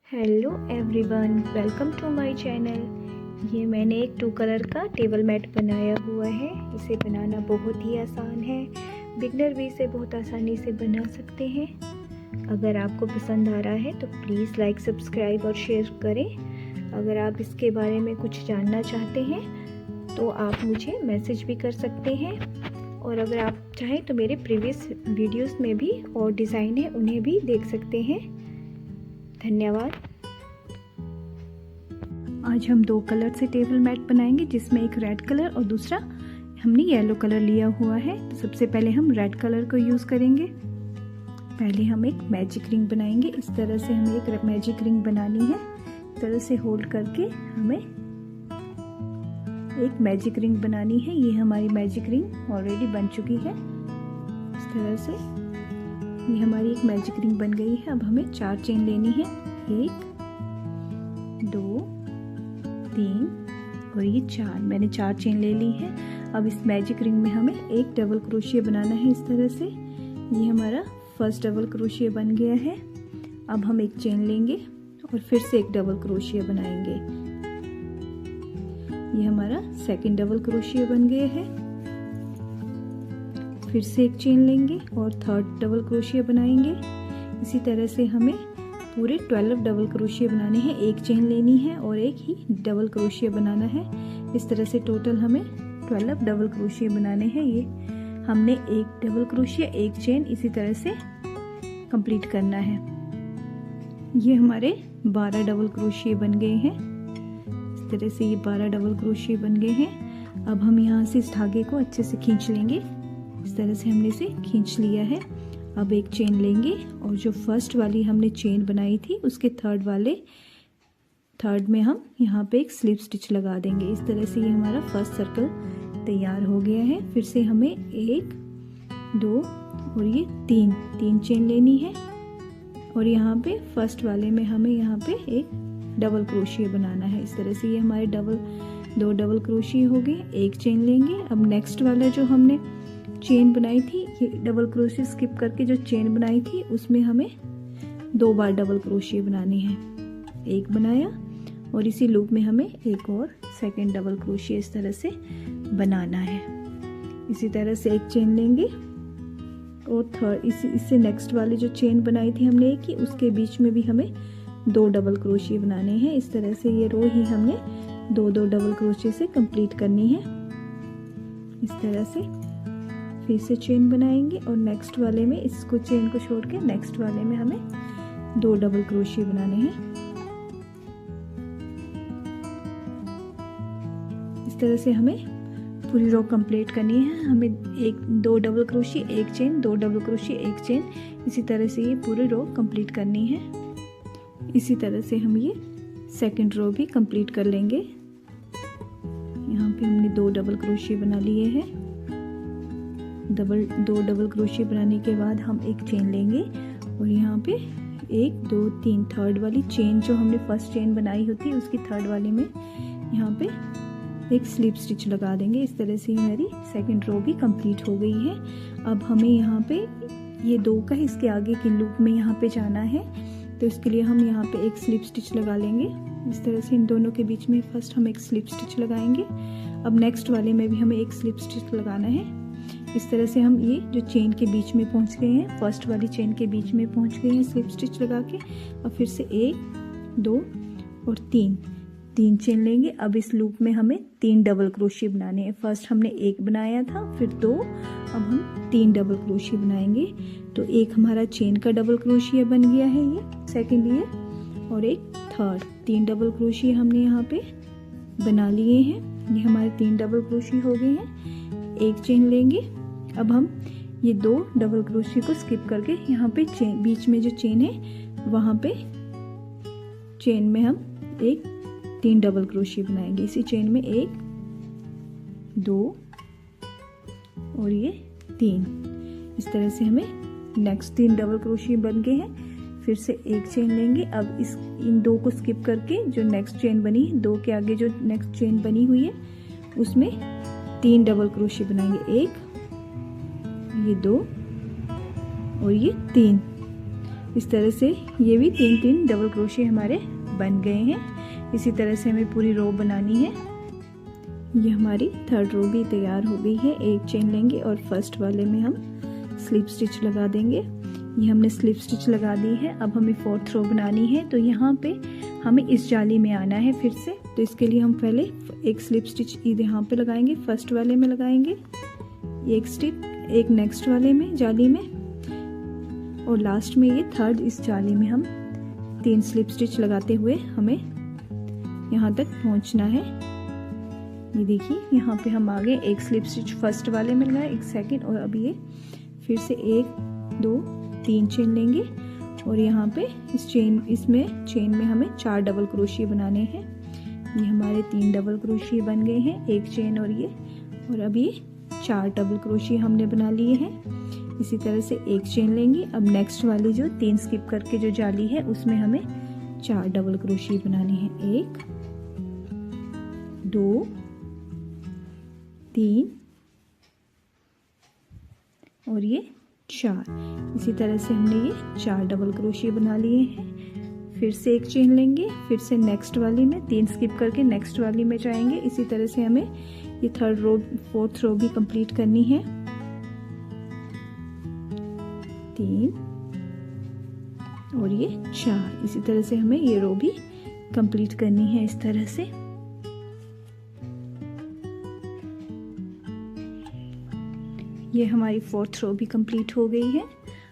Hello everyone, welcome to my channel. ये मैंने एक 2 कलर का टेबल मैट बनाया हुआ है। इसे बनाना बहुत ही आसान है। बिगनर भी इसे बहुत आसानी से बना सकते हैं। अगर आपको पसंद आ रहा है तो प्लीज़ लाइक, सब्सक्राइब और शेयर करें। अगर आप इसके बारे में कुछ जानना चाहते हैं तो आप मुझे मैसेज भी कर सकते हैं। और अगर आप चाहें तो मेरे प्रीवियस वीडियोस में भी और डिज़ाइन है उन्हें भी देख सकते हैं। धन्यवाद। आज हम 2 कलर से टेबल मैट बनाएंगे, जिसमें एक रेड कलर और दूसरा हमने येलो कलर लिया हुआ है। तो सबसे पहले हम रेड कलर को यूज़ करेंगे। पहले हम एक मैजिक रिंग बनाएंगे। इस तरह से हमें एक मैजिक रिंग बनानी है। इस तरह से होल्ड करके हमें एक मैजिक रिंग बनानी है। ये हमारी मैजिक रिंग ऑलरेडी बन चुकी है। इस तरह से ये हमारी एक मैजिक रिंग बन गई है। अब हमें 4 चेन लेनी है। 1 2 3 और ये 4। मैंने 4 चेन ले ली है। अब इस मैजिक रिंग में हमें एक डबल क्रोशिया बनाना है। इस तरह से ये हमारा फर्स्ट डबल क्रोशिया बन गया है। अब हम एक चेन लेंगे और फिर से एक डबल क्रोशिया बनाएंगे। ये हमारा सेकंड डबल क्रोशिया बन गया है। फिर से एक चेन लेंगे और थर्ड डबल क्रोशिया बनाएंगे। इसी तरह से हमें पूरे 12 डबल क्रोशिया बनाने हैं। एक चेन लेनी है और एक ही डबल क्रोशिया बनाना है। इस तरह से टोटल हमें 12 डबल क्रोशिया बनाने हैं। ये हमने एक डबल क्रोशिया, एक चेन इसी तरह से कंप्लीट करना है। ये हमारे 12 डबल क्रोशिया बन गए हैं। इस तरह से ये 12 डबल क्रोशिया बन गए हैं। अब हम यहाँ से इस धागे को अच्छे से खींच लेंगे। इस तरह से हमने इसे खींच लिया है। अब एक चेन लेंगे और जो फर्स्ट वाली हमने चेन बनाई थी उसके थर्ड में हम यहाँ पे एक स्लिप स्टिच लगा देंगे। इस तरह से ये हमारा फर्स्ट सर्कल तैयार हो गया है। फिर से हमें 1 2 और ये 3 चेन लेनी है और यहाँ पे फर्स्ट वाले में हमें यहाँ पे एक डबल क्रोशिया बनाना है। इस तरह से ये हमारे 2 डबल क्रोशिया हो गए। एक चेन लेंगे। अब नेक्स्ट वाला जो हमने चेन बनाई थी, ये डबल क्रोशिया स्किप करके जो चेन बनाई थी उसमें हमें 2 बार डबल क्रोशिया बनानी है। एक बनाया और इसी लूप में हमें एक और सेकंड डबल क्रोशिया इस तरह से बनाना है। इसी तरह से एक चेन लेंगे और थर्ड इससे नेक्स्ट वाली जो चेन बनाई थी हमने एक ही, उसके बीच में भी हमें 2 डबल क्रोशिया बनाने हैं। इस तरह से ये रो ही हमने 2 डबल क्रोशिया से कंप्लीट करनी है। इस तरह से फिर से चेन बनाएंगे और नेक्स्ट वाले में इसको चेन को छोड़ के नेक्स्ट वाले में हमें 2 डबल क्रोशिया बनाने हैं। इस तरह से हमें पूरी रो कंप्लीट करनी है। हमें 2 डबल क्रोशिया, एक चेन, 2 डबल क्रोशिया, एक चेन, इसी तरह से ये पूरी रो कंप्लीट करनी है। इसी तरह से हम ये सेकंड रो भी कंप्लीट कर लेंगे। यहाँ पे हमने 2 डबल क्रोशिया बना लिए हैं। 2 डबल क्रोशिया बनाने के बाद हम एक चेन लेंगे और यहाँ पे 1 2 3 थर्ड वाली चेन जो हमने फर्स्ट चेन बनाई होती है उसकी थर्ड वाली में यहाँ पे एक स्लिप स्टिच लगा देंगे। इस तरह से हमारी सेकंड रो भी कंप्लीट हो गई है। अब हमें यहाँ पे ये 2 का इसके आगे के लूप में यहाँ पे जाना है, तो इसके लिए हम यहाँ पे एक स्लिप स्टिच लगा लेंगे। इस तरह से इन दोनों के बीच में फर्स्ट हम एक स्लिप स्टिच लगाएंगे। अब नेक्स्ट वाले में भी हमें एक स्लिप स्टिच लगाना है। इस तरह से हम ये जो चेन के बीच में पहुंच गए हैं, फर्स्ट वाली चेन के बीच में पहुंच गए हैं स्लिप स्टिच लगा के। अब फिर से 1 2 और 3 चेन लेंगे। अब इस लूप में हमें 3 डबल क्रोशिया बनाने हैं। फर्स्ट हमने 1 बनाया था, फिर 2, अब हम 3 डबल क्रोशिया बनाएंगे। तो एक हमारा चेन का डबल क्रोशिया बन गया है, ये सेकंड ये, और एक थर्ड। 3 डबल क्रोशिया हमने यहाँ पे बना लिए हैं। ये हमारे 3 डबल क्रोशिया हो गए हैं। एक चेन लेंगे। अब हम ये 2 डबल क्रोशिया को स्किप करके यहाँ पे चेन, बीच में जो चेन है वहाँ पे चेन में हम 3 डबल क्रोशिया बनाएंगे। इसी चेन में 1 2 और ये 3। इस तरह से हमें नेक्स्ट 3 डबल क्रोशिया बन गए हैं। फिर से एक चेन लेंगे। अब इन 2 को स्किप करके जो नेक्स्ट चेन बनी, 2 के आगे जो नेक्स्ट चेन बनी हुई है उसमें 3 डबल क्रोशिया बनाएंगे। 1 ये 2 और ये 3। इस तरह से ये भी 3 डबल क्रोशिया हमारे बन गए हैं। इसी तरह से हमें पूरी रो बनानी है। ये हमारी थर्ड रो भी तैयार हो गई है। एक चेन लेंगे और फर्स्ट वाले में हम स्लिप स्टिच लगा देंगे। ये हमने स्लिप स्टिच लगा दी है। अब हमें फोर्थ रो बनानी है, तो यहाँ पे हमें इस जाली में आना है फिर से। तो इसके लिए हम पहले एक स्लिप स्टिच यहाँ पे लगाएंगे, फर्स्ट वाले में लगाएंगे, एक स्टिच एक नेक्स्ट वाले में जाली में, और लास्ट में ये थर्ड इस जाली में हम 3 स्लिप स्टिच लगाते हुए हमें यहाँ तक पहुँचना है। ये देखिए यहाँ पे हम आगे एक स्लिप स्टिच फर्स्ट वाले में लगाए, एक सेकंड, और अब ये फिर से 1 2 3 चेन लेंगे और यहाँ पे इसमें चेन में हमें 4 डबल क्रोशिया बनाने हैं। ये हमारे 3 डबल क्रोशिया बन गए हैं, एक चेन और ये, और अब ये 4 डबल क्रोशिया हमने बना लिए हैं। इसी तरह से एक चेन लेंगे। अब नेक्स्ट वाली जो 3 स्किप करके जो जाली है उसमें हमें 4 डबल क्रोशिया बनाने हैं, 1 2 3 और ये 4। इसी तरह से हमने ये 4 डबल क्रोशिया बना लिए हैं। फिर से एक चेन लेंगे, फिर से नेक्स्ट वाली में 3 स्किप करके नेक्स्ट वाली में जाएंगे। इसी तरह से हमें ये थर्ड रो फोर्थ रो भी कंप्लीट करनी है। 3 और ये 4। इसी तरह से हमें ये रो भी कंप्लीट करनी है इस तरह से। ये हमारी फोर्थ रो भी कंप्लीट हो गई है।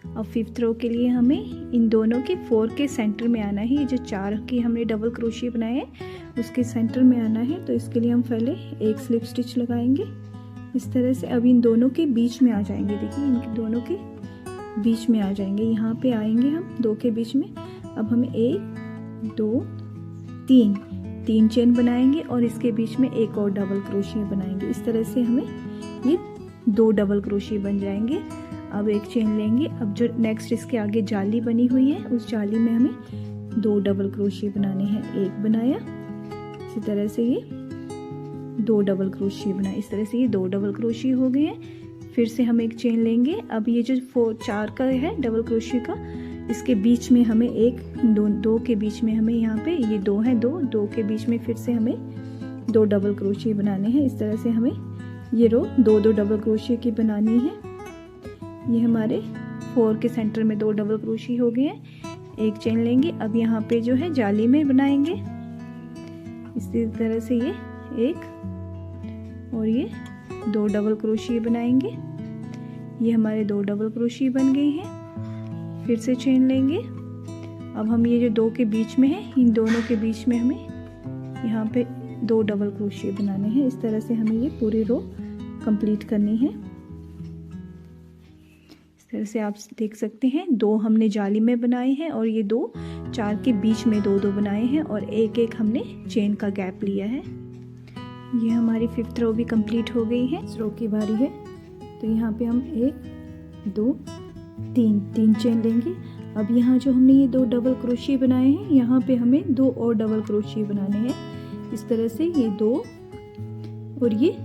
अब फिफ्थ रो के लिए हमें इन दोनों के 4 के सेंटर में आना है। ये जो 4 के हमने डबल क्रोशिया बनाए हैं उसके सेंटर में आना है। तो इसके लिए हम पहले एक स्लिप स्टिच लगाएंगे इस तरह से। अब इन दोनों के बीच में आ जाएंगे, देखिए इनके दोनों के बीच में आ जाएंगे, यहाँ पे आएंगे हम 2 के बीच में। अब हमें 1 2 3 चेन बनाएंगे और इसके बीच में एक और डबल क्रोशिया बनाएंगे। इस तरह से हमें ये 2 डबल क्रोशिया बन जाएंगे। अब एक चेन लेंगे। अब जो नेक्स्ट इसके आगे जाली बनी हुई है उस जाली में हमें 2 डबल क्रोशिया बनाने हैं, एक बनाया, इसी तरह से ये 2 डबल क्रोशिया बनाए। इस तरह से ये 2 डबल क्रोशिया हो गए हैं। फिर से हम एक चेन लेंगे। अब ये जो 4 का है डबल क्रोशिया का, इसके बीच में हमें एक 2 के बीच में हमें यहाँ पे ये 2 है, 2 के बीच में फिर से हमें 2 डबल क्रोशिया बनाने हैं। इस तरह से हमें ये रो 2 डबल क्रोशिया की बनानी है। ये हमारे 4 के सेंटर में 2 डबल क्रोशिया हो गए हैं। एक चेन लेंगे। अब यहाँ पे जो है जाली में बनाएंगे इसी तरह से ये 1 और ये 2 डबल क्रोशिया बनाएंगे। ये हमारे 2 डबल क्रोशिया बन गए हैं। फिर से चेन लेंगे। अब हम ये जो 2 के बीच में है इन दोनों के बीच में हमें यहाँ पे 2 डबल क्रोशिया बनाने हैं। इस तरह से हमें ये पूरी रो कंप्लीट करनी है। इस तरह से आप देख सकते हैं 2 हमने जाली में बनाए हैं और ये 2 4 के बीच में 2 बनाए हैं और एक हमने चेन का गैप लिया है। ये हमारी फिफ्थ रो भी कंप्लीट हो गई है। इस रो की बारी है। तो यहाँ पे हम 1 2 3 चेन लेंगे। अब यहाँ जो हमने ये 2 डबल क्रोशिया बनाए हैं यहाँ पे हमें 2 और डबल क्रोशिया बनाने हैं। इस तरह से ये 2 और ये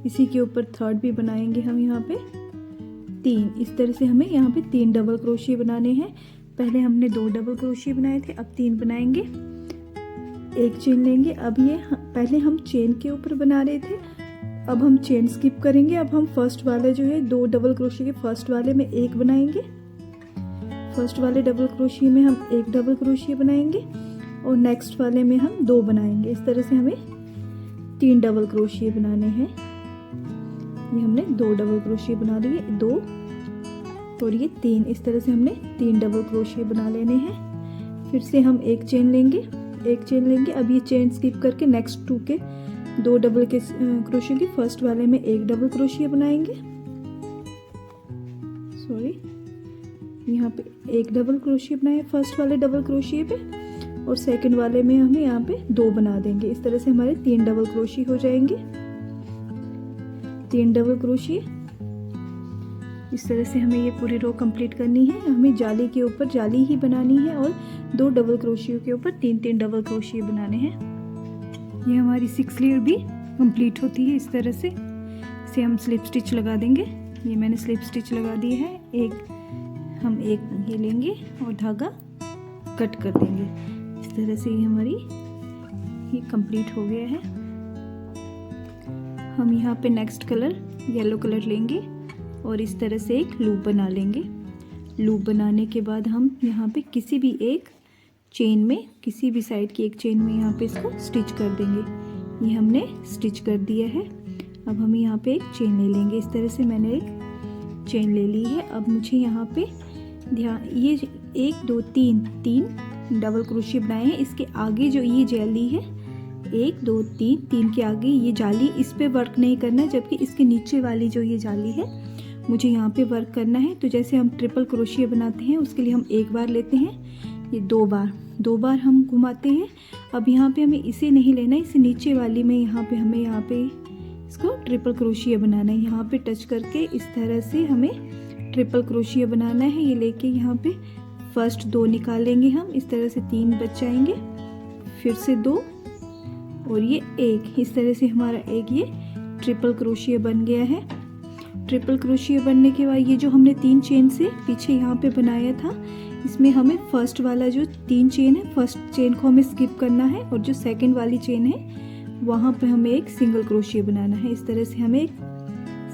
इसी के ऊपर थर्ड भी बनाएंगे हम यहाँ पे 3। इस तरह से हमें यहाँ पे 3 डबल क्रोशिया बनाने हैं। पहले हमने 2 डबल क्रोशिया बनाए थे, अब 3 बनाएंगे। एक चेन लेंगे। अब ये पहले हम चेन के ऊपर बना रहे थे, अब हम चेन स्किप करेंगे। अब हम फर्स्ट वाले जो है 2 डबल क्रोशिया के फर्स्ट वाले में 1 बनाएंगे। फर्स्ट वाले डबल क्रोशिया में हम 1 डबल क्रोशिया बनाएंगे और नेक्स्ट वाले में हम 2 बनाएंगे। इस तरह से हमें 3 डबल क्रोशिया बनाने हैं। ये हमने 2 डबल क्रोशिया बना लिए, 2 और ये 3। इस तरह से हमने 3 डबल क्रोशिया बना लेने हैं। फिर से हम एक चेन लेंगे। अब ये चेन स्किप करके नेक्स्ट 2 के 2 डबल के क्रोशिया के फर्स्ट वाले में 1 डबल क्रोशिया बनाएंगे। यहाँ पे 1 डबल क्रोशिया बनाए फर्स्ट वाले डबल क्रोशिया पे और सेकंड वाले में हमें यहाँ पे 2 बना देंगे। इस तरह से हमारे 3 डबल क्रोशिया हो जाएंगे। 3 डबल क्रोशिया। इस तरह से हमें ये पूरी रो कंप्लीट करनी है। हमें जाली के ऊपर जाली ही बनानी है और 2 डबल क्रोशिया के ऊपर 3 डबल क्रोशिया बनाने हैं। ये हमारी 6 लेयर भी कंप्लीट होती है। इस तरह से इसे हम स्लिप स्टिच लगा देंगे। ये मैंने स्लिप स्टिच लगा दी है। एक हम एक ये लेंगे और धागा कट कर देंगे। इस तरह से ये हमारी ये कंप्लीट हो गया है। हम यहाँ पे नेक्स्ट कलर येलो कलर लेंगे और इस तरह से एक लूप बना लेंगे। लूप बनाने के बाद हम यहाँ पे किसी भी एक चेन में, किसी भी साइड की एक चेन में यहाँ पे इसको स्टिच कर देंगे। ये हमने स्टिच कर दिया है। अब हम यहाँ पे एक चेन ले लेंगे। इस तरह से मैंने एक चेन ले ली है। अब मुझे यहाँ पे ध्यान, ये 1 2 3 डबल क्रोशिया बनाए हैं। इसके आगे जो ये जाली है 1 2 3 के आगे ये जाली, इस पे वर्क नहीं करना है, जबकि इसके नीचे वाली जो ये जाली है मुझे यहाँ पे वर्क करना है। तो जैसे हम ट्रिपल क्रोशिया बनाते हैं उसके लिए हम एक बार लेते हैं, ये दो बार हम घुमाते हैं। अब यहाँ पे हमें इसे नहीं लेना है, इसे नीचे वाली में यहाँ पे हमें यहाँ पे इसको ट्रिपल क्रोशिया बनाना है। यहाँ पे टच करके इस तरह से हमें ट्रिपल क्रोशिया बनाना है। ये लेके यहाँ पे फर्स्ट 2 निकालेंगे हम, इस तरह से 3 बच जाएंगे, फिर से 2 और ये 1। इस तरह से हमारा एक ये ट्रिपल क्रोशिया बन गया है। ट्रिपल क्रोशिया बनने के बाद ये जो हमने 3 चेन से पीछे यहाँ पे बनाया था, इसमें हमें फर्स्ट वाला जो 3 चेन है, फर्स्ट चेन को हमें स्किप करना है और जो सेकंड वाली चेन है वहाँ पे हमें एक सिंगल क्रोशिया बनाना है। इस तरह से हमें एक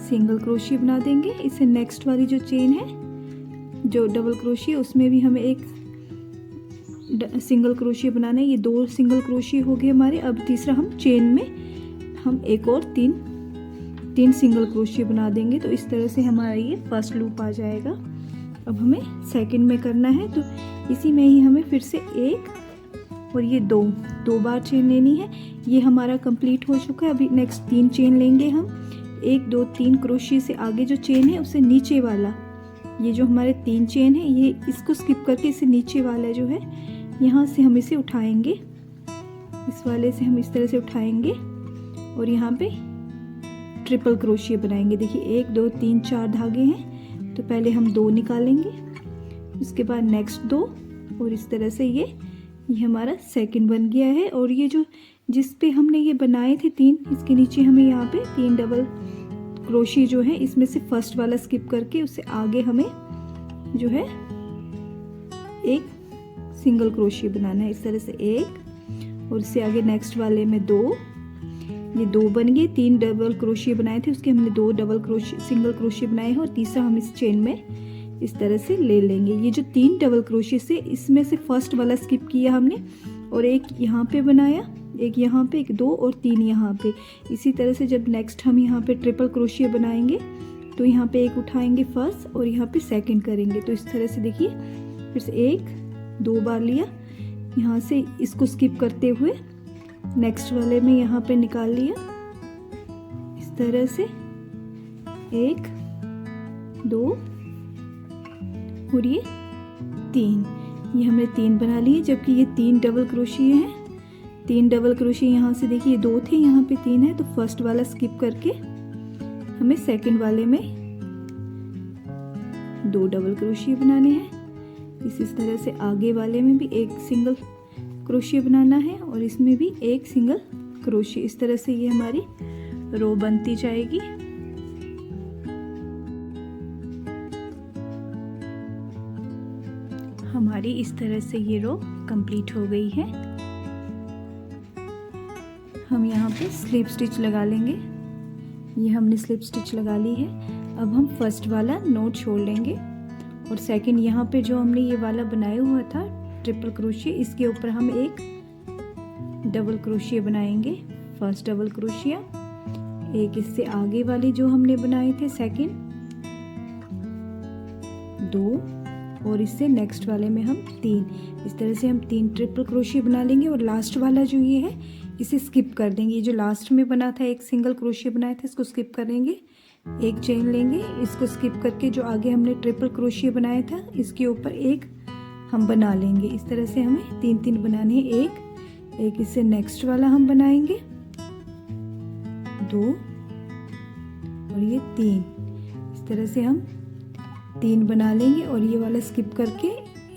सिंगल क्रोशिया बना देंगे। इससे नेक्स्ट वाली जो चेन है जो डबल क्रोशिया, उसमें भी हमें एक सिंगल क्रोशिया बनाना है। ये 2 सिंगल क्रोशिया हो गए हमारे। अब तीसरा हम चेन में हम एक और 3 सिंगल क्रोशिया बना देंगे। तो इस तरह से हमारा ये फर्स्ट लूप आ जाएगा। अब हमें सेकंड में करना है, तो इसी में ही हमें फिर से 1 और ये 2 बार चेन लेनी है। ये हमारा कंप्लीट हो चुका है। अभी नेक्स्ट 3 चेन लेंगे हम। 1 2 3 क्रोशिया से आगे जो चेन है उससे नीचे वाला, ये जो हमारे 3 चेन है, ये इसको स्किप करके इससे नीचे वाला जो है यहाँ से हम इसे उठाएंगे। इस वाले से हम इस तरह से उठाएंगे और यहाँ पे ट्रिपल क्रोशिया बनाएंगे। देखिए 1 2 3 4 धागे हैं, तो पहले हम 2 निकालेंगे, उसके बाद नेक्स्ट 2 और इस तरह से ये हमारा सेकंड बन गया है। और ये जो जिस पे हमने ये बनाए थे 3, इसके नीचे हमें यहाँ पे 3 डबल क्रोशिया जो है इसमें से फर्स्ट वाला स्किप करके उससे आगे हमें जो है एक सिंगल क्रोशिया बनाना है। इस तरह से 1 और इससे आगे नेक्स्ट वाले में 2, ये 2 बन गए। 3 डबल क्रोशिया बनाए थे, उसके हमने 2 डबल क्रोशिया सिंगल क्रोशिया बनाए हैं और तीसरा हम इस चेन में इस तरह से ले लेंगे। ये जो 3 डबल क्रोशिया से इसमें से फर्स्ट वाला स्किप किया हमने और एक यहाँ पे बनाया, एक यहाँ पे, एक 2 और 3 यहाँ पे। इसी तरह से जब नेक्स्ट हम यहाँ पे ट्रिपल क्रोशिया बनाएंगे तो यहाँ पे एक उठाएंगे फर्स्ट और यहाँ पे सेकंड करेंगे। तो इस तरह से देखिए फिर से 1 2 बार लिया, यहाँ से इसको स्किप करते हुए नेक्स्ट वाले में यहाँ पे निकाल लिया। इस तरह से 1 2 और ये 3, ये हमने 3 बना लिए, जबकि ये 3 डबल क्रोशिया हैं। 3 डबल क्रोशिया यहाँ से देखिए 2 थे, यहाँ पे 3 है, तो फर्स्ट वाला स्किप करके हमें सेकंड वाले में 2 डबल क्रोशिया बनाने हैं। इसी तरह से आगे वाले में भी एक सिंगल क्रोशिया बनाना है और इसमें भी एक सिंगल क्रोशिया। इस तरह से ये हमारी रो बनती जाएगी। हमारी इस तरह से ये रो कंप्लीट हो गई है। हम यहाँ पे स्लिप स्टिच लगा लेंगे। ये हमने स्लिप स्टिच लगा ली है। अब हम फर्स्ट वाला नोट छोड़ लेंगे और सेकंड यहाँ पे जो हमने ये वाला बनाया हुआ था ट्रिपल क्रोशिया, इसके ऊपर हम एक डबल क्रोशिया बनाएंगे। फर्स्ट डबल क्रोशिया, एक इससे आगे वाले जो हमने बनाए थे सेकंड 2 और इससे नेक्स्ट वाले में हम 3। इस तरह से हम 3 ट्रिपल क्रोशिया बना लेंगे और लास्ट वाला जो ये है इसे स्किप कर देंगे। ये जो लास्ट में बना था एक सिंगल क्रोशिया बनाया था, इसको स्किप करेंगे, एक चेन लेंगे, इसको स्किप करके जो आगे हमने ट्रिपल क्रोशिया बनाया था इसके ऊपर एक हम बना लेंगे। इस तरह से हमें 3 बनाने हैं। एक इससे नेक्स्ट वाला हम बनाएंगे 2 और ये 3। इस तरह से हम 3 बना लेंगे और ये वाला स्किप करके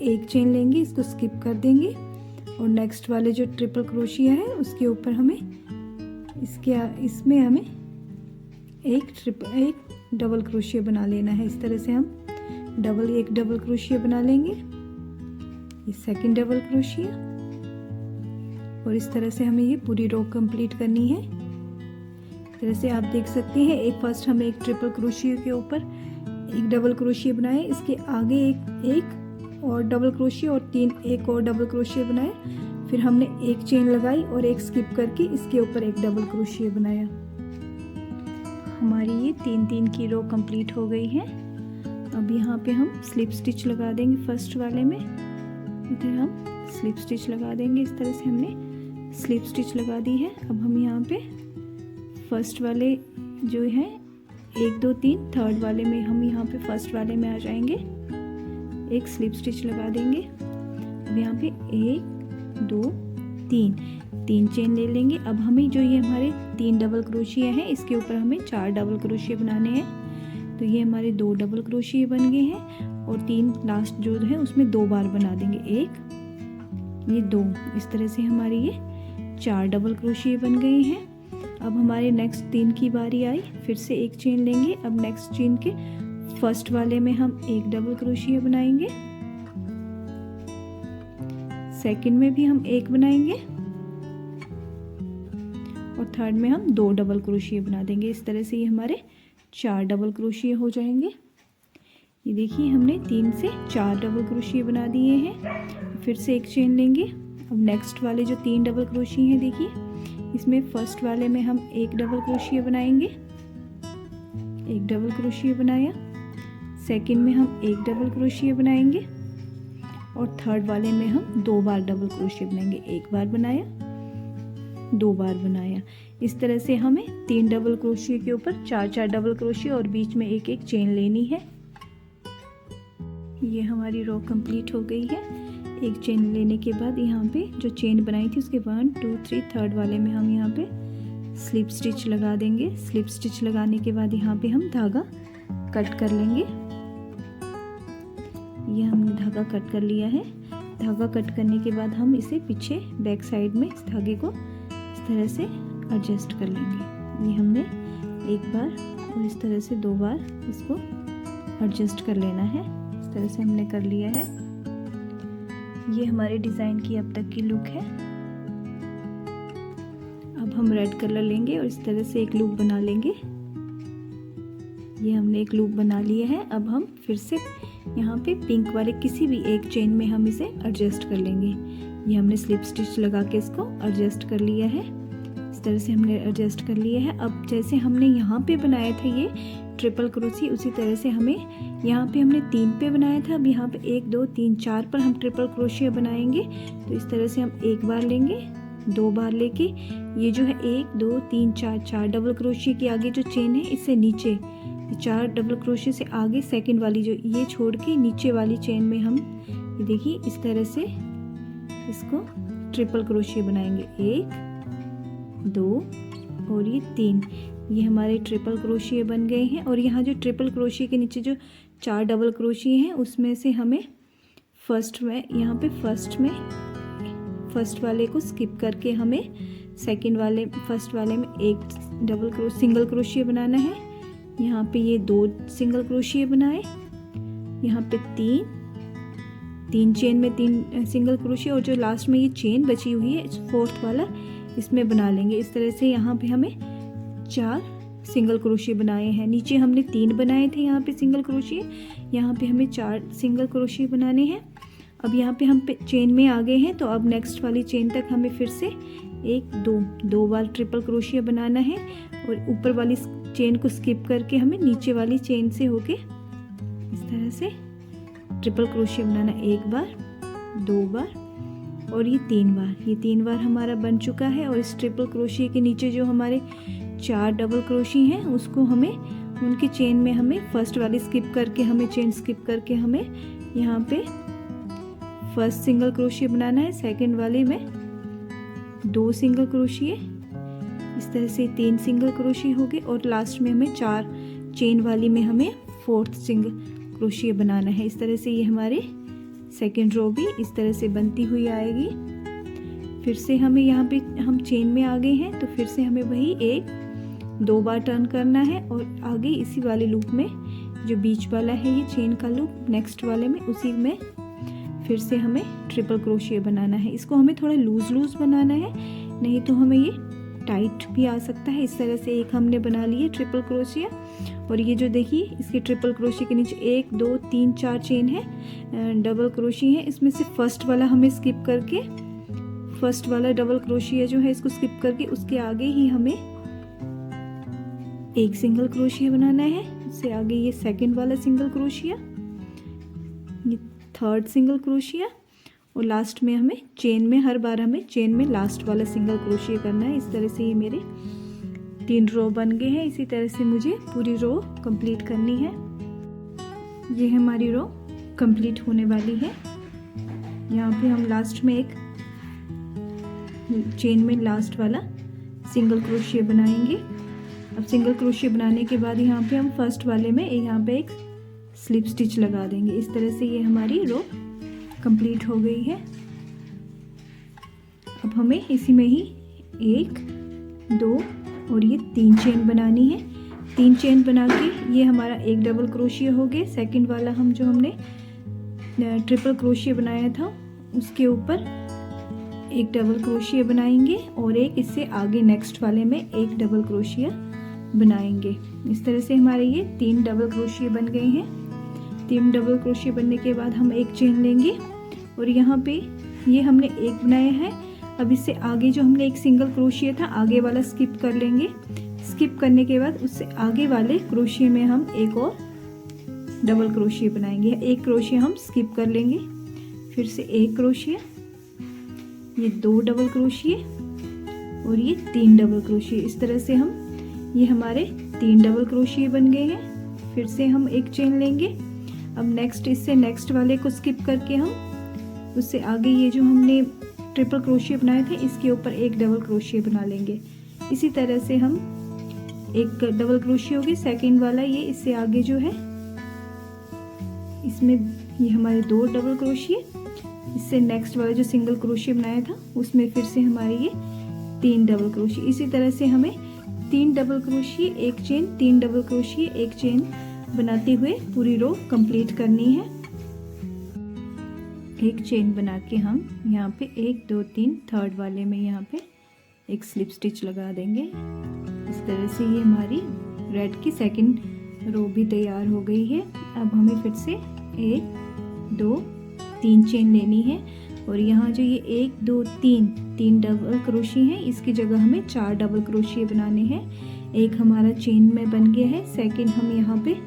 एक चेन लेंगे, इसको स्किप कर देंगे और नेक्स्ट वाले जो ट्रिपल क्रोशिया है उसके ऊपर हमें इसमें हमें एक डबल क्रोशिया बना लेना है। इस तरह से हम एक डबल क्रोशिया बना लेंगे, ये सेकंड डबल क्रोशिया, और इस तरह से हमें ये पूरी रो कंप्लीट करनी है। इस तरह से आप देख सकते हैं, एक फर्स्ट हमने एक ट्रिपल क्रोशिया के ऊपर एक डबल क्रोशिया बनाए, इसके आगे एक और डबल क्रोशिया और एक और डबल क्रोशिया बनाए, फिर हमने एक चेन लगाई और एक स्किप करके इसके ऊपर एक डबल क्रोशिया बनाया। हमारी ये 3-3 की रो कंप्लीट हो गई है। अब यहाँ पे हम स्लिप स्टिच लगा देंगे फर्स्ट वाले में, इधर हम स्लिप स्टिच लगा देंगे। इस तरह से हमने स्लिप स्टिच लगा दी है। अब हम यहाँ पे फर्स्ट वाले जो है 1 2 3 थर्ड वाले में हम यहाँ पे फर्स्ट वाले में आ जाएंगे, एक स्लिप स्टिच लगा देंगे। अब यहाँ पे 1 2 3 चेन ले लेंगे। अब हमें जो ये हमारे 3 डबल क्रोशिया हैं, इसके ऊपर हमें 4 डबल क्रोशिया बनाने हैं। तो ये हमारे 2 डबल क्रोशिया बन गए हैं और 3 लास्ट जो है उसमें 2 बार बना देंगे, 1 ये 2। इस तरह से हमारे ये 4 डबल क्रोशिया बन गए हैं। अब हमारे नेक्स्ट 3 की बारी आई, फिर से एक चेन लेंगे। अब नेक्स्ट चेन के फर्स्ट वाले में हम 1 डबल क्रोशिया बनाएंगे, सेकंड में भी हम 1 बनाएंगे और थर्ड में हम 2 डबल क्रोशिया बना देंगे। इस तरह से ये हमारे 4 डबल क्रोशिया हो जाएंगे। ये देखिए हमने 3 से 4 डबल क्रोशिया बना दिए हैं। फिर से एक चेन लेंगे। अब नेक्स्ट वाले जो 3 डबल क्रोशिया हैं, देखिए इसमें फर्स्ट वाले में हम 1 डबल क्रोशिया बनाएंगे, 1 डबल क्रोशिया बनाया, सेकंड में हम 1 डबल क्रोशिया बनाएंगे और थर्ड वाले में हम 2 बार डबल क्रोशिया बनाएंगे, 1 बार बनाया, 2 बार बनाया। इस तरह से हमें 3 डबल क्रोशिया के ऊपर 4 डबल क्रोशिया और बीच में एक चेन लेनी है। ये हमारी रो कंप्लीट हो गई है। एक चेन लेने के बाद यहाँ पे जो चेन बनाई थी उसके 1 2 3 थर्ड वाले में हम यहाँ पे स्लिप स्टिच लगा देंगे। स्लिप स्टिच लगाने के बाद यहाँ पे हम धागा कट कर लेंगे। ये हमने धागा कट कर लिया है। धागा कट करने के बाद हम इसे पीछे बैक साइड में इस धागे को इस तरह से एडजस्ट कर लेंगे। ये हमने एक बार और इस तरह से 2 बार इसको एडजस्ट कर लेना है। इस तरह से हमने कर लिया है। ये हमारे डिज़ाइन की अब तक की लुक है। अब हम रेड कलर लेंगे और इस तरह से एक लूप बना लेंगे। ये हमने एक लूप बना लिया है। अब हम फिर से यहाँ पे पिंक वाले किसी भी एक चेन में हम इसे एडजस्ट कर लेंगे। ये हमने स्लिप स्टिच लगा के इसको एडजस्ट कर लिया है। इस तरह से हमने एडजस्ट कर लिया है। अब जैसे हमने यहाँ पे बनाया था ये ट्रिपल क्रोशिया, उसी तरह से हमें यहाँ पे हमने 3 पे बनाया था, अब यहाँ पे 1 2 3 4 पर हम ट्रिपल क्रोशिया बनाएंगे। तो इस तरह से हम 1 बार लेंगे, 2 बार लेके ये जो है 1 2 3 4 डबल क्रोशिया के आगे जो चेन है इससे नीचे 4 डबल क्रोशिया से आगे सेकंड वाली जो ये छोड़ के नीचे वाली चेन में हम ये देखिए इस तरह से इसको ट्रिपल क्रोशिया बनाएंगे, 1 2 और ये 3। ये हमारे ट्रिपल क्रोशिया बन गए हैं। और यहाँ जो ट्रिपल क्रोशिया के नीचे जो 4 डबल क्रोशिया हैं उसमें से हमें फर्स्ट में यहाँ पे फर्स्ट वाले को स्किप करके हमें फर्स्ट वाले में एक सिंगल क्रोशिया बनाना है। यहाँ पे ये 2 सिंगल क्रोशिया बनाए, यहाँ पे 3 चेन में 3 सिंगल क्रोशिया और जो लास्ट में ये चेन बची हुई है फोर्थ वाला इसमें बना लेंगे। इस तरह से यहाँ पे हमें 4 सिंगल क्रोशिया बनाए हैं। नीचे हमने 3 बनाए थे यहाँ पे सिंगल क्रोशिया, यहाँ पे हमें 4 सिंगल क्रोशिया बनाने हैं। अब यहाँ पे हम चेन में आ गए हैं, तो अब नेक्स्ट वाली चेन तक हमें फिर से 1 2 बार ट्रिपल क्रोशिया बनाना है और ऊपर वाली चेन को स्किप करके हमें नीचे वाली चेन से होके इस तरह से ट्रिपल क्रोशिया बनाना, 1 बार 2 बार और ये 3 बार। ये 3 बार हमारा बन चुका है। और इस ट्रिपल क्रोशिया के नीचे जो हमारे 4 डबल क्रोशिया हैं उसको हमें उनकी चेन में हमें फर्स्ट वाली स्किप करके चेन स्किप करके हमें यहाँ पे फर्स्ट सिंगल क्रोशिया बनाना है, सेकंड वाले में 2 सिंगल क्रोशिया, इस तरह से 3 सिंगल क्रोशिया हो गए और लास्ट में हमें 4 चेन वाली में हमें 4th सिंगल क्रोशिया बनाना है। इस तरह से ये हमारे सेकेंड रो भी इस तरह से बनती हुई आएगी। फिर से हमें यहाँ पे हम चेन में आ गए हैं, तो फिर से हमें वही 1 2 बार टर्न करना है और आगे इसी वाले लूप में जो बीच वाला है ये चेन का लूप, नेक्स्ट वाले में उसी में फिर से हमें ट्रिपल क्रोशिया बनाना है। इसको हमें थोड़ा लूज बनाना है, नहीं तो हमें ये टाइट भी आ सकता है। इस तरह से एक हमने बना ली है ट्रिपल क्रोशिया। और ये जो देखिए इसके ट्रिपल क्रोशिया के नीचे 1 2 3 4 चेन है, डबल क्रोशिया है। इसमें से फर्स्ट वाला हमें स्किप करके, फर्स्ट वाला डबल क्रोशिया जो है इसको स्किप करके उसके आगे ही हमें एक सिंगल क्रोशिया बनाना है। उससे आगे ये सेकंड वाला सिंगल क्रोशिया, ये थर्ड सिंगल क्रोशिया, और लास्ट में हमें चेन में, हर बार हमें चेन में लास्ट वाला सिंगल क्रोशिया करना है। इस तरह से ये मेरे 3 रो बन गए हैं। इसी तरह से मुझे पूरी रो कंप्लीट करनी है। ये हमारी रो कंप्लीट होने वाली है। यहाँ पे हम लास्ट में एक चेन में लास्ट वाला सिंगल क्रोशिया बनाएंगे। अब सिंगल क्रोशिया बनाने के बाद यहाँ पे हम फर्स्ट वाले में यहाँ पे एक स्लिप स्टिच लगा देंगे। इस तरह से ये हमारी रो कंप्लीट हो गई है। अब हमें इसी में ही 1 2 और ये 3 चेन बनानी है। 3 चेन बना के ये हमारा एक डबल क्रोशिया हो गया। सेकंड वाला हम जो हमने ट्रिपल क्रोशिया बनाया था उसके ऊपर एक डबल क्रोशिया बनाएंगे और एक इससे आगे नेक्स्ट वाले में एक डबल क्रोशिया बनाएंगे। इस तरह से हमारे ये 3 डबल क्रोशिया बन गए हैं। 3 डबल क्रोशिया बनने के बाद हम एक चेन लेंगे और यहाँ पे ये हमने एक बनाया है। अब इससे आगे जो हमने एक सिंगल क्रोशिया था आगे वाला स्किप कर लेंगे। स्किप करने के बाद उससे आगे वाले क्रोशिया में हम एक और डबल क्रोशिया बनाएंगे। एक क्रोशिया हम स्किप कर लेंगे, फिर से एक क्रोशिया, ये 2 डबल क्रोशिया और ये 3 डबल क्रोशिया। इस तरह से हम, ये हमारे 3 डबल क्रोशिया बन गए हैं। फिर से हम एक चेन लेंगे। अब नेक्स्ट, इससे नेक्स्ट वाले को स्किप करके हम उससे आगे ये जो हमने ट्रिपल क्रोशिया बनाए थे इसके ऊपर एक डबल क्रोशिया बना लेंगे। इसी तरह से हम एक डबल क्रोशिया होगी, सेकंड वाला ये इससे आगे जो है इसमें ये हमारे 2 डबल क्रोशिया, इससे नेक्स्ट वाला जो सिंगल क्रोशिया बनाया था उसमें फिर से हमारे ये 3 डबल क्रोशिया। इसी तरह से हमें 3 डबल क्रोशिया, एक चेन, 3 डबल क्रोशिया, एक चेन बनाते हुए पूरी रो कंप्लीट करनी है। एक चेन बना के हम यहाँ पे 1 2 3 थर्ड वाले में यहाँ पे एक स्लिप स्टिच लगा देंगे। इस तरह से ये हमारी रेड की सेकंड रो भी तैयार हो गई है। अब हमें फिर से 1 2 3 चेन लेनी है और यहाँ जो ये 1 2 3 डबल क्रोशिया है इसकी जगह हमें 4 डबल क्रोशिया बनाने हैं। एक हमारा चेन में बन गया है, सेकंड हम यहाँ पे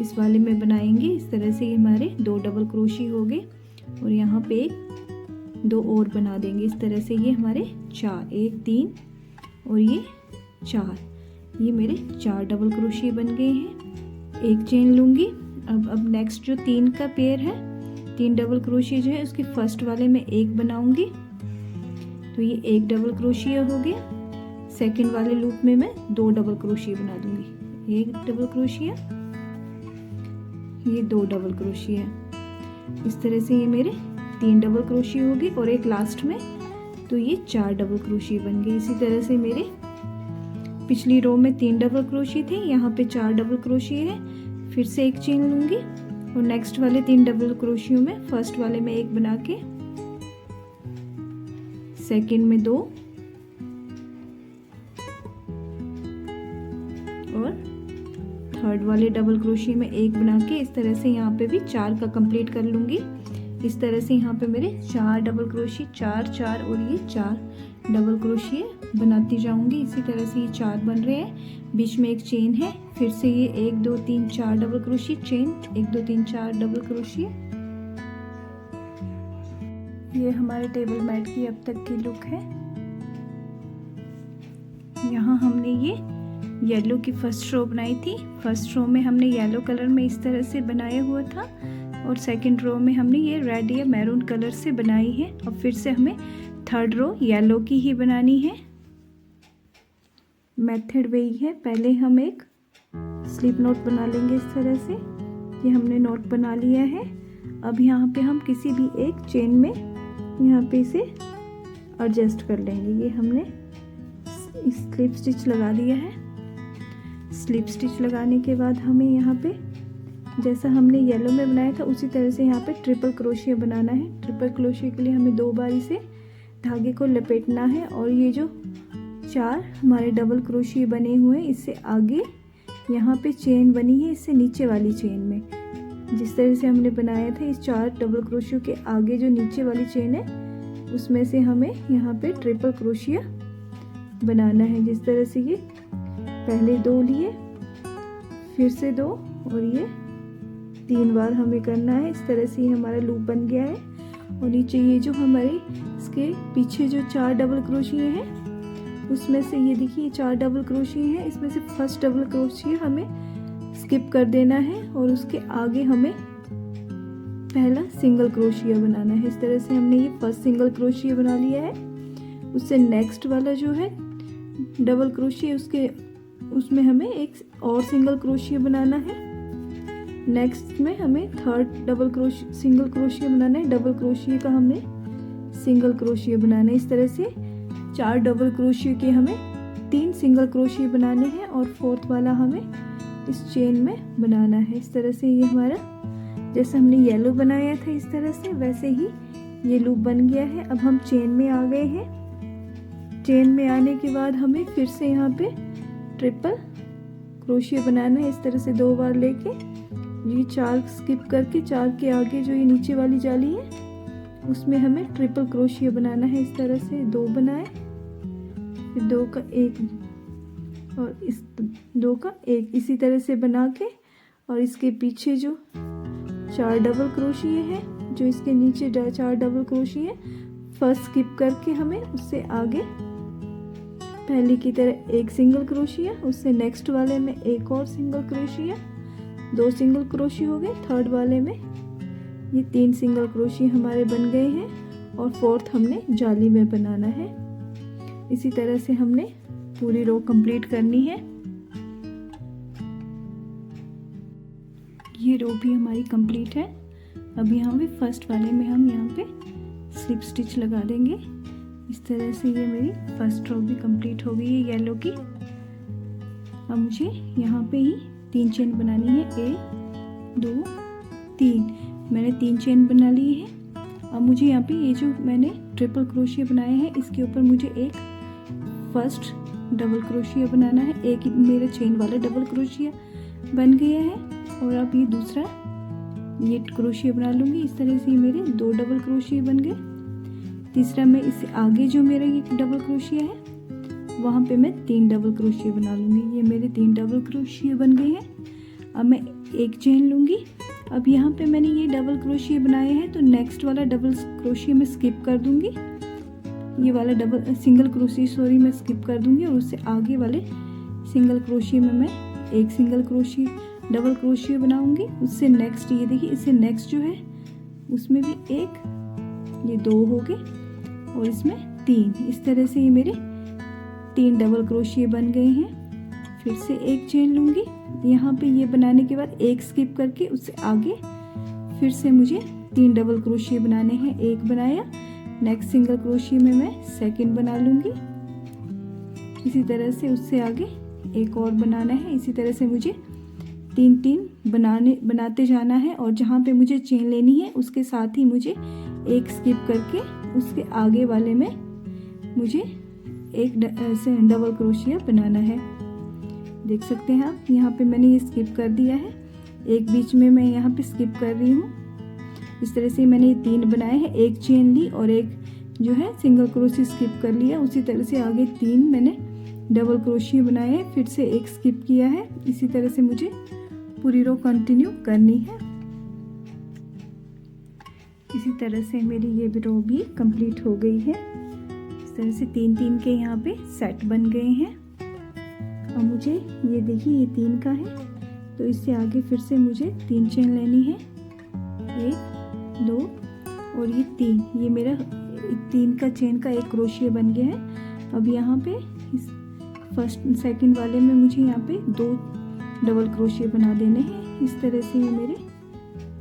इस वाले में बनाएंगे। इस तरह से ये हमारे 2 डबल क्रोशिया हो गए और यहाँ पे 2 और बना देंगे। इस तरह से ये हमारे 4, 1 3 और ये 4, ये मेरे 4 डबल क्रोशिया बन गए हैं। एक चेन लूँगी। अब नेक्स्ट जो 3 का पेयर है, 3 डबल क्रोशिया जो है उसके फर्स्ट वाले में एक बनाऊंगी, तो ये एक डबल क्रोशिया हो गया। सेकंड वाले लूप में मैं 2 डबल क्रोशिया बना दूंगी, एक डबल क्रोशिया, ये 2 डबल क्रोशिया। इस तरह से ये मेरे 3 डबल क्रोशिया हो गए और एक लास्ट में, तो ये 4 डबल क्रोशिया बन गए। इसी तरह से मेरे पिछली रो में 3 डबल क्रोशिया थे, यहाँ पे 4 डबल क्रोशिया है। फिर से एक चेन लूंगी और नेक्स्ट वाले 3 डबल क्रोशियों में फर्स्ट वाले में एक बना के, सेकंड में 2 और थर्ड वाले डबल क्रोशिया में एक बना के इस तरह से यहाँ पे भी 4 का कंप्लीट कर लूंगी। इस तरह से यहाँ पे मेरे 4 डबल क्रोशिया, 4 4 और ये 4 डबल क्रोशिया बनाती जाऊंगी। इसी तरह से ये 4 बन रहे हैं, बीच में एक चेन है, फिर से ये 1 2 3 4 double crochet, chain 1 2 3 4 double crochet. ये हमारे टेबल मैट की अब तक की लुक है। यहाँ हमने ये येलो की फर्स्ट रो बनाई थी। फर्स्ट रो में हमने येलो कलर में इस तरह से बनाया हुआ था और सेकंड रो में हमने ये रेड या मैरून कलर से बनाई है। अब फिर से हमें थर्ड रो येलो की ही बनानी है। मेथड वही है, पहले हम एक स्लिप नोट बना लेंगे इस तरह से। ये हमने नोट बना लिया है। अब यहाँ पे हम किसी भी एक चेन में यहाँ पे इसे एडजस्ट कर लेंगे। ये हमने स्लिप स्टिच लगा दिया है। स्लिप स्टिच लगाने के बाद हमें यहाँ पे जैसा हमने येलो में बनाया था उसी तरह से यहाँ पे ट्रिपल क्रोशिया बनाना है। ट्रिपल क्रोशिया के लिए हमें 2 बार इसे धागे को लपेटना है और ये जो 4 हमारे डबल क्रोशिया बने हुए हैं इससे आगे यहाँ पे चेन बनी है, इससे नीचे वाली चेन में जिस तरह से हमने बनाया था इस 4 डबल क्रोशिया के आगे जो नीचे वाली चेन है उसमें से हमें यहाँ पे ट्रिपल क्रोशिया बनाना है। जिस तरह से ये पहले 2 लिए, फिर से 2 और ये 3 बार हमें करना है। इस तरह से ये हमारा लूप बन गया है। और नीचे ये जो हमारे इसके पीछे जो 4 डबल क्रोशिया हैं उसमें से ये देखिए 4 डबल क्रोशिया हैं, इसमें से फर्स्ट डबल क्रोशिया हमें स्किप कर देना है और उसके आगे हमें पहला सिंगल क्रोशिया बनाना है। इस तरह से हमने ये फर्स्ट सिंगल क्रोशिया बना लिया है। उससे नेक्स्ट वाला जो है डबल क्रोशिया उसमें हमें एक और सिंगल क्रोशिया बनाना है। नेक्स्ट में हमें थर्ड सिंगल क्रोशिया बनाना है। डबल क्रोशिया का हमने सिंगल क्रोशिया बनाना है। इस तरह से 4 डबल क्रोशिया के हमें 3 सिंगल क्रोशिया बनाने हैं और फोर्थ वाला हमें इस चेन में बनाना है। इस तरह से ये हमारा जैसे हमने येलो बनाया था इस तरह से वैसे ही ये लूप बन गया है। अब हम चेन में आ गए हैं। चेन में आने के बाद हमें फिर से यहाँ पे ट्रिपल क्रोशिया बनाना है। इस तरह से 2 बार लेके ये 4 स्किप करके 4 के आगे जो ये नीचे वाली जाली है उसमें हमें ट्रिपल क्रोशिया बनाना है। इस तरह से 2 बनाए, फिर 2 का 1 और इस 2 का 1 इसी तरह से बना के और इसके पीछे जो 4 डबल क्रोशिया है जो इसके नीचे 4 डबल क्रोशिया फर्स्ट स्किप करके हमें उससे आगे पहले की तरह 1 सिंगल क्रोशिया, उससे नेक्स्ट वाले में 1 और सिंगल क्रोशिया, 2 सिंगल क्रोशिया हो गए। थर्ड वाले में ये 3 सिंगल क्रोशिया हमारे बन गए हैं और फोर्थ हमने जाली में बनाना है। इसी तरह से हमने पूरी रो कंप्लीट करनी है। ये रो भी हमारी कंप्लीट है। अब यहाँ पे फर्स्ट वाले में हम यहाँ पे स्लिप स्टिच लगा देंगे। इस तरह से ये मेरी फर्स्ट रो भी कंप्लीट हो गई है येलो की। अब मुझे यहाँ पे ही 3 चेन बनानी है, 1 2 3। मैंने 3 चेन बना ली है। अब मुझे यहाँ पे ये जो मैंने ट्रिपल क्रोशिया बनाए हैं इसके ऊपर मुझे एक फर्स्ट डबल क्रोशिया बनाना है। एक मेरा चेन वाला डबल क्रोशिया बन गया है और अब ये दूसरा ये क्रोशिया बना लूँगी। इस तरह से मेरे 2 डबल क्रोशिया बन गए। तीसरा मैं इससे आगे जो मेरा ये डबल क्रोशिया है वहाँ पे मैं 3 डबल क्रोशिया बना लूँगी। ये मेरे 3 डबल क्रोशिया बन गए हैं। अब मैं एक चेन लूँगी। अब यहाँ पे मैंने ये डबल क्रोशिया बनाए हैं तो नेक्स्ट वाला डबल क्रोशिया मैं स्किप कर दूँगी। ये वाला सिंगल क्रोशिया मैं स्किप कर दूँगी और उससे आगे वाले सिंगल क्रोशिया में मैं एक सिंगल क्रोशिया डबल क्रोशिया बनाऊँगी। उससे नेक्स्ट ये देखिए इससे नेक्स्ट जो है उसमें भी एक, ये 2 हो गए और इसमें 3। इस तरह से ये मेरे 3 डबल क्रोशिया बन गए हैं। फिर से एक चेन लूँगी। यहाँ पे ये बनाने के बाद एक स्किप करके उससे आगे फिर से मुझे 3 डबल क्रोशिया बनाने हैं। एक बनाया, नेक्स्ट सिंगल क्रोशिया में मैं सेकंड बना लूँगी। इसी तरह से उससे आगे एक और बनाना है। इसी तरह से मुझे 3 बनाते जाना है और जहाँ पे मुझे चेन लेनी है उसके साथ ही मुझे एक स्किप करके उसके आगे वाले में मुझे एक डबल क्रोशिया बनाना है। देख सकते हैं आप यहाँ पे मैंने ये स्किप कर दिया है। एक बीच में मैं यहाँ पे स्किप कर रही हूँ। इस तरह से मैंने ये 3 बनाए हैं। एक चेन ली और एक जो है सिंगल क्रोशिया स्किप कर लिया। उसी तरह से आगे 3 मैंने डबल क्रोशिया बनाए हैं, फिर से एक स्किप किया है। इसी तरह से मुझे पूरी रो कंटिन्यू करनी है। इसी तरह से मेरी ये रो भी कंप्लीट हो गई है। इस तरह से 3-3 के यहाँ पे सेट बन गए हैं। अब मुझे ये देखिए ये 3 का है तो इससे आगे फिर से मुझे 3 चेन लेनी है, 1 2 और ये 3। ये मेरा 3 का चेन का एक क्रोशिया बन गया है। अब यहाँ पे इस फर्स्ट सेकंड वाले में मुझे यहाँ पे 2 डबल क्रोशिया बना देने हैं। इस तरह से ये मेरे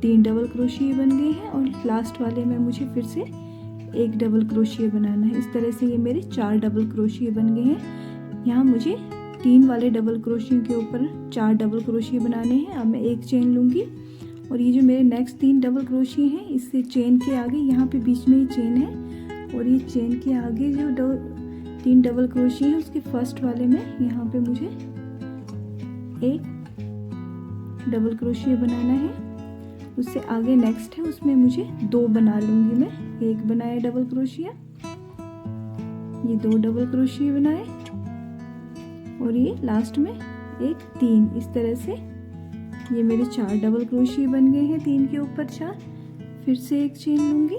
3 डबल क्रोशिया बन गए हैं और लास्ट वाले में मुझे फिर से एक डबल क्रोशिया बनाना है। इस तरह से ये मेरे 4 डबल क्रोशिया बन गए हैं। यहाँ मुझे 3 वाले डबल क्रोशियो के ऊपर 4 डबल क्रोशियो बनाने हैं। अब मैं एक चेन लूँगी और ये जो मेरे नेक्स्ट 3 डबल क्रोशियो हैं इससे चेन के आगे यहाँ पे बीच में ही चेन है और ये चेन के आगे जो 3 डबल क्रोशियो है उसके फर्स्ट वाले में यहाँ पे मुझे एक डबल क्रोशियो बनाना है। उससे आगे नेक्स्ट है उसमें मुझे 2 बना लूँगी मैं। एक बनाया डबल क्रोशिया, ये 2 डबल क्रोशिया बनाए और ये लास्ट में एक 3। इस तरह से ये मेरे 4 डबल क्रोशिया बन गए हैं, 3 के ऊपर 4। फिर से एक चेन लूँगी।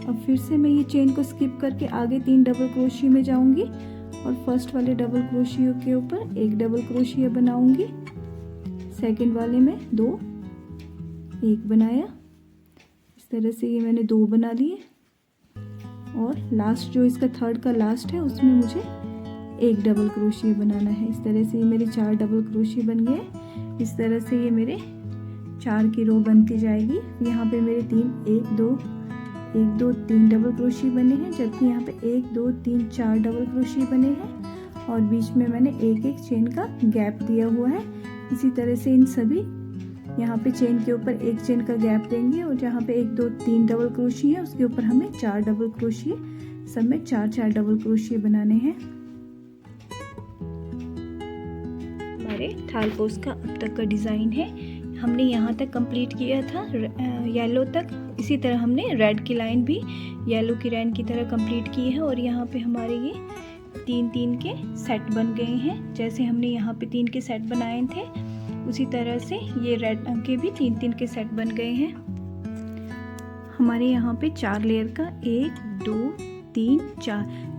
अब फिर से मैं ये चेन को स्किप करके आगे 3 डबल क्रोशिया में जाऊँगी और फर्स्ट वाले डबल क्रोशिया के ऊपर एक डबल क्रोशिया बनाऊँगी। सेकंड वाले में 2, एक बनाया। इस तरह से ये मैंने 2 बना लिए और लास्ट जो इसका थर्ड का लास्ट है उसमें मुझे एक डबल क्रोशिया बनाना है। इस तरह से ये मेरे 4 डबल क्रोशिया बन गए। इस तरह से ये मेरे 4 की रो बनती जाएगी। यहाँ पे मेरे 1 2 3 डबल क्रोशिया बने हैं, जबकि यहाँ पे 1 2 3 4 डबल क्रोशिया बने हैं और बीच में मैंने एक चेन का गैप दिया हुआ है। इसी तरह से इन सभी यहाँ पे चेन के ऊपर एक चेन का गैप देंगे और जहाँ पे 1 2 3 डबल क्रोशिया है उसके ऊपर हमें 4 डबल क्रोशिया, सब में 4 डबल क्रोशिया बनाने हैं। हमारे थाल पोस का अब तक का डिज़ाइन है। हमने यहाँ तक कंप्लीट किया था येलो तक। इसी तरह हमने रेड की लाइन भी येलो की लाइन की तरह कंप्लीट की है और यहाँ पे हमारे ये 3 के सेट बन गए हैं। जैसे हमने यहाँ पे 3 के सेट बनाए थे उसी तरह से ये रेड के भी 3 के सेट बन गए हैं। हमारे यहाँ पे 4 लेयर का 1 2 3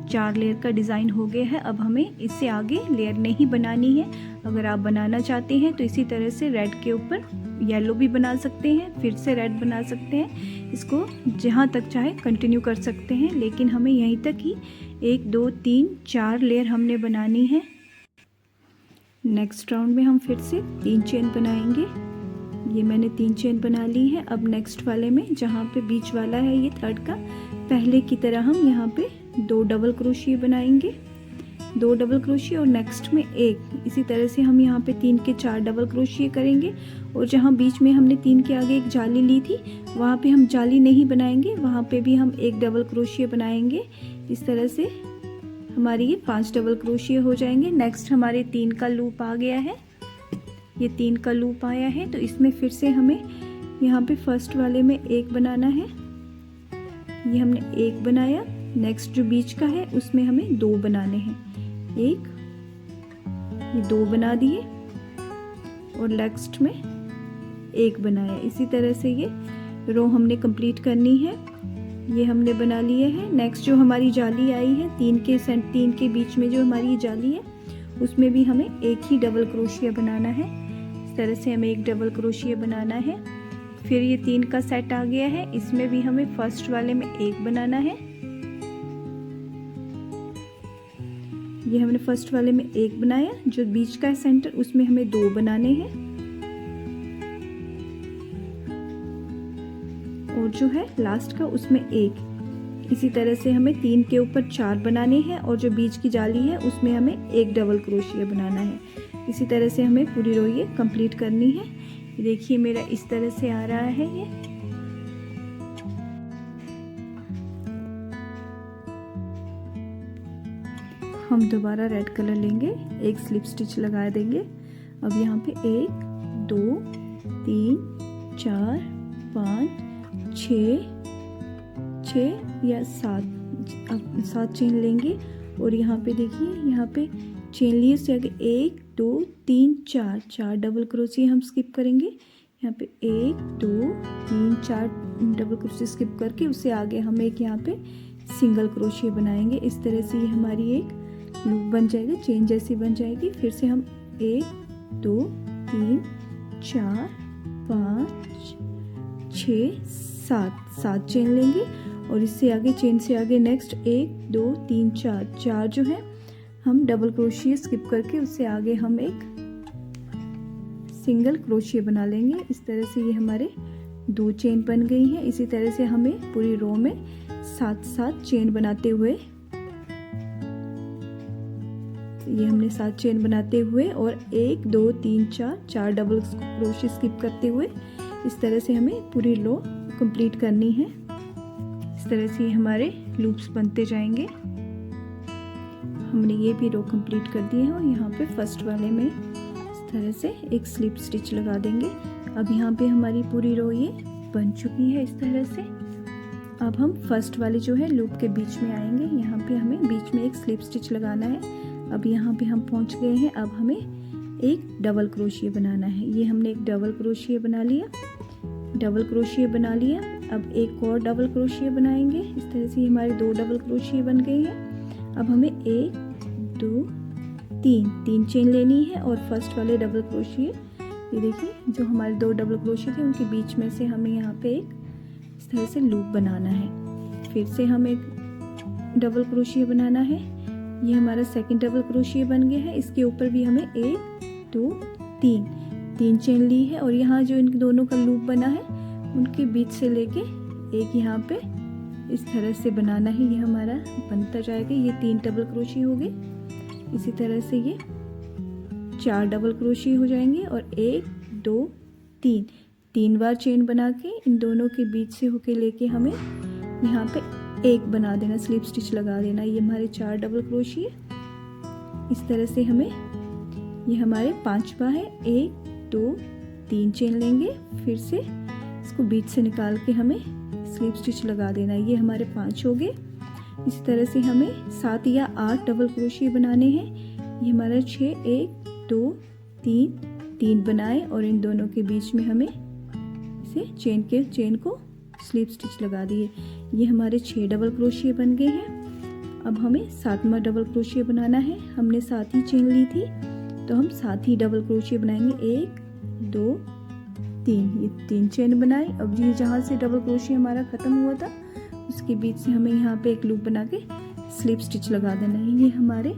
4 लेयर का डिज़ाइन हो गया है। अब हमें इससे आगे लेयर नहीं बनानी है। अगर आप बनाना चाहते हैं तो इसी तरह से रेड के ऊपर येलो भी बना सकते हैं, फिर से रेड बना सकते हैं। इसको जहाँ तक चाहे कंटिन्यू कर सकते हैं, लेकिन हमें यहीं तक ही 1 2 3 4 लेयर हमने बनानी है। नेक्स्ट राउंड में हम फिर से 3 चेन बनाएंगे। ये मैंने 3 चेन बना ली है। अब नेक्स्ट वाले में जहाँ पे बीच वाला है ये थर्ड का, पहले की तरह हम यहाँ पे 2 डबल क्रोशिया बनाएंगे, 2 डबल क्रोशिया और नेक्स्ट में एक। इसी तरह से हम यहाँ पे 3 के 4 डबल क्रोशिया करेंगे और जहाँ बीच में हमने 3 के आगे एक जाली ली थी वहाँ पे हम जाली नहीं बनाएंगे, वहाँ पे भी हम एक डबल क्रोशिया बनाएंगे। इस तरह से हमारी ये 5 डबल क्रोशिया हो जाएंगे। नेक्स्ट हमारे 3 का लूप आ गया है। ये 3 का लूप आया है तो इसमें फिर से हमें यहाँ पे फर्स्ट वाले में एक बनाना है। ये हमने एक बनाया। नेक्स्ट जो बीच का है उसमें हमें 2 बनाने हैं। एक, ये 2 बना दिए और नेक्स्ट में एक बनाया। इसी तरह से ये रो हमने कंप्लीट करनी है। ये हमने बना लिए है। नेक्स्ट जो हमारी जाली आई है 3 के बीच में जो हमारी जाली है उसमें भी हमें एक ही डबल क्रोशिया बनाना है। इस तरह से हमें एक डबल क्रोशिया बनाना है। फिर ये 3 का सेट आ गया है, इसमें भी हमें फर्स्ट वाले में एक बनाना है। ये हमने फर्स्ट वाले में एक बनाया। जो बीच का है सेंटर उसमें हमें 2 बनाने हैं और जो है लास्ट का उसमें एक। इसी तरह से हमें 3 के ऊपर 4 बनाने हैं और जो बीच की जाली है उसमें हमें एक डबल क्रोशिया बनाना है। इसी तरह से हमें पूरी रो ये कंप्लीट करनी है। देखिए मेरा इस तरह से आ रहा है ये। हम दोबारा रेड कलर लेंगे, एक स्लिप स्टिच लगा देंगे। अब यहाँ पे 1 2 3 4 5 6 या 7 चेन लेंगे और यहाँ पे देखिए यहाँ पे चेन लिए उससे आगे 1 2 3 4 डबल क्रोशिया हम स्किप करेंगे। यहाँ पे 1 2 3 4 डबल क्रोशिया स्किप करके उससे आगे हम एक यहाँ पे सिंगल क्रोशिया बनाएंगे। इस तरह से ये हमारी एक लूप बन जाएगा, चेन जैसी बन जाएगी। फिर से हम 1 2 3 4 5 6 7 चेन लेंगे और इससे आगे चेन से आगे नेक्स्ट 1 2 3 4 जो है हम डबल क्रोशिया स्किप करके उससे आगे हम एक सिंगल क्रोशिया बना लेंगे। इस तरह से ये हमारे 2 चेन बन गई हैं। इसी तरह से हमें पूरी रो में 7 चेन बनाते हुए ये हमने 7 चेन बनाते हुए और 1 2 3 4 डबल क्रोशे स्किप करते हुए इस तरह से हमें पूरी रो कंप्लीट करनी है। इस तरह से हमारे लूप्स बनते जाएंगे। हमने ये भी रो कंप्लीट कर दी है और यहाँ पे फर्स्ट वाले में इस तरह से एक स्लिप स्टिच लगा देंगे। अब यहाँ पे हमारी पूरी रो ये बन चुकी है इस तरह से। अब हम फर्स्ट वाले जो है लूप के बीच में आएंगे। यहाँ पे हमें बीच में एक स्लिप स्टिच लगाना है। अब यहाँ पे हम पहुँच गए हैं। अब हमें एक डबल क्रोशिया बनाना है। ये हमने एक डबल क्रोशिया बना लिया, डबल क्रोशिया बना लिया। अब एक और डबल क्रोशिया बनाएंगे। इस तरह से हमारे 2 डबल क्रोशिया बन गए हैं। अब हमें 1 2 3 चेन लेनी है और फर्स्ट वाले डबल क्रोशिया, ये देखिए जो हमारे 2 डबल क्रोशिया थे उनके बीच में से हमें यहाँ पे एक इस तरह से लूप बनाना है। फिर से हम एक डबल क्रोशिया बनाना है। ये हमारा सेकंड डबल क्रोशिया बन गया है। इसके ऊपर भी हमें 1 2 3 चेन ली है और यहाँ जो इन दोनों का लूप बना है उनके बीच से लेके एक यहाँ पे इस तरह से बनाना है। ये हमारा बनता जाएगा। ये 3 डबल क्रोशिया हो गए। इसी तरह से ये 4 डबल क्रोशिया हो जाएंगे और 1 2 3 बार चेन बना के इन दोनों के बीच से होके लेके हमें यहाँ पे एक बना देना, स्लिप स्टिच लगा देना। ये हमारे 4 डबल क्रोशिया। इस तरह से हमें ये हमारे 5वां है। 1 2 3 चेन लेंगे, फिर से इसको बीच से निकाल के हमें स्लिप स्टिच लगा देना। ये हमारे 5 हो गए। इसी तरह से हमें 7 या 8 डबल क्रोशिया बनाने हैं। ये हमारा 6 1 2 3 बनाए और इन दोनों के बीच में हमें इसे चेन को स्लिप स्टिच लगा दिए। ये हमारे 6 डबल क्रोशिया बन गए हैं। अब हमें 7वां डबल क्रोशिया बनाना है। हमने 7 ही चेन ली थी तो हम 7 ही डबल क्रोशिया बनाएंगे। 1 2 3, ये 3 चेन बनाई। अब ये जहाँ से डबल क्रोशिया हमारा खत्म हुआ था उसके बीच से हमें यहाँ पे एक लूप बना के स्लिप स्टिच लगा देना है। ये हमारे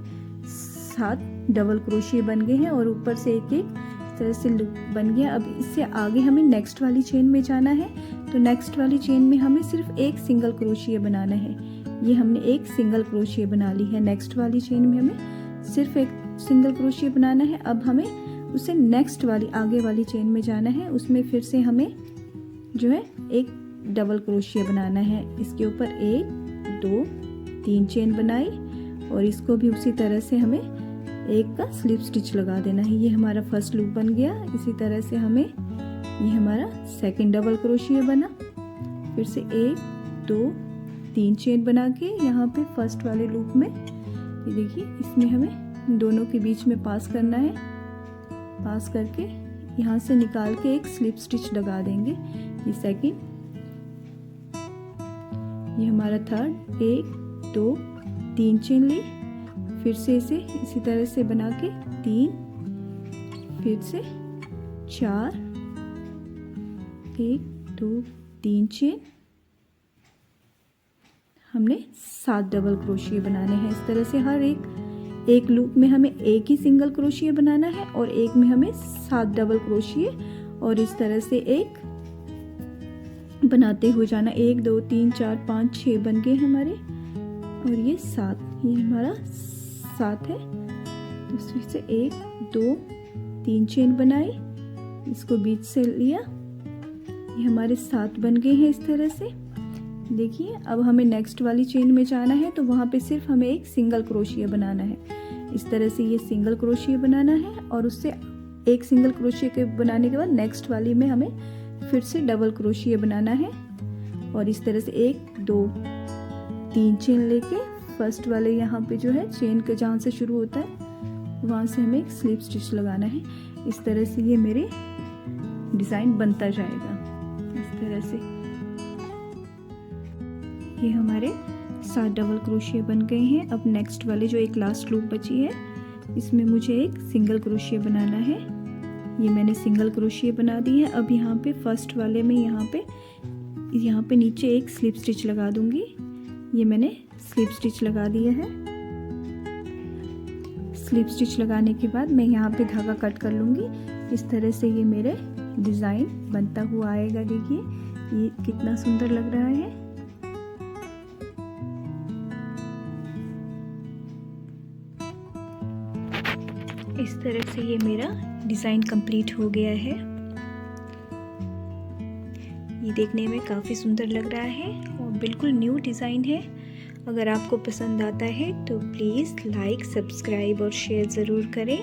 7 डबल क्रोशिया बन गए हैं और ऊपर से एक इस तरह से लूप बन गया। अब इससे आगे हमें नेक्स्ट वाली चेन में जाना है। तो नेक्स्ट वाली चेन में हमें सिर्फ एक सिंगल क्रोशिया बनाना है। ये हमने एक सिंगल क्रोशिया बना ली है। नेक्स्ट वाली चेन में हमें सिर्फ एक सिंगल क्रोशिया बनाना है। अब हमें उसे नेक्स्ट वाली आगे वाली चेन में जाना है। उसमें फिर से हमें जो है एक डबल क्रोशिया बनाना है। इसके ऊपर 1 2 3 चेन बनाई और इसको भी उसी तरह से हमें एक का स्लिप स्टिच लगा देना है। ये हमारा फर्स्ट लूप बन गया। इसी तरह से हमें ये हमारा सेकंड डबल क्रोशिया बना। फिर से 1 2 3 चेन बना के यहाँ पे फर्स्ट वाले लूप में ये देखिए इसमें हमें दोनों के बीच में पास करना है। पास करके यहाँ से निकाल के एक स्लिप स्टिच लगा देंगे। ये सेकंड, ये हमारा थर्ड। 1 2 3 चेन ली, फिर से इसे इसी तरह से बना के 3, फिर से 4 1 2 3 चेन। हमने 7 डबल क्रोशिया बनाने हैं। इस तरह से हर एक लूप में हमें एक ही सिंगल क्रोशिया बनाना है और एक में हमें 7 डबल क्रोशिया और इस तरह से एक बनाते हुए जाना। 1 2 3 4 5 6 बन गए हमारे और ये 7, ये हमारा 7 है। तो फिर से 1 2 3 चेन बनाई, इसको बीच से लिया। ये हमारे 7 बन गए हैं इस तरह से। देखिए अब हमें नेक्स्ट वाली चेन में जाना है तो वहाँ पे सिर्फ हमें एक सिंगल क्रोशिया बनाना है। इस तरह से ये सिंगल क्रोशिया बनाना है और उससे एक सिंगल क्रोशिया के बनाने के बाद नेक्स्ट वाली में हमें फिर से डबल क्रोशिया बनाना है और इस तरह से 1 2 3 चेन लेके फर्स्ट वाले यहाँ पे जो है चेन के जहाँ से शुरू होता है वहाँ से हमें एक स्लिप स्टिच लगाना है। इस तरह से ये मेरे डिज़ाइन बनता जाएगा। इस तरह से ये हमारे 7 डबल क्रोशिया बन गए हैं। अब नेक्स्ट वाले जो एक लास्ट लूप बची है इसमें मुझे एक सिंगल क्रोशिया बनाना है। ये मैंने सिंगल क्रोशिया बना दी है। अब यहाँ पे फर्स्ट वाले में यहाँ पे नीचे एक स्लिप स्टिच लगा दूंगी। ये मैंने स्लिप स्टिच लगा दिया है। स्लिप स्टिच लगाने के बाद मैं यहाँ पे धागा कट कर लूँगी। इस तरह से ये मेरे डिज़ाइन बनता हुआ आएगा। देखिए ये कितना सुंदर लग रहा है। इस तरह से ये मेरा डिज़ाइन कंप्लीट हो गया है। ये देखने में काफ़ी सुंदर लग रहा है और बिल्कुल न्यू डिज़ाइन है। अगर आपको पसंद आता है तो प्लीज़ लाइक, सब्सक्राइब और शेयर ज़रूर करें।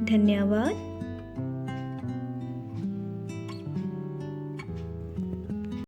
धन्यवाद।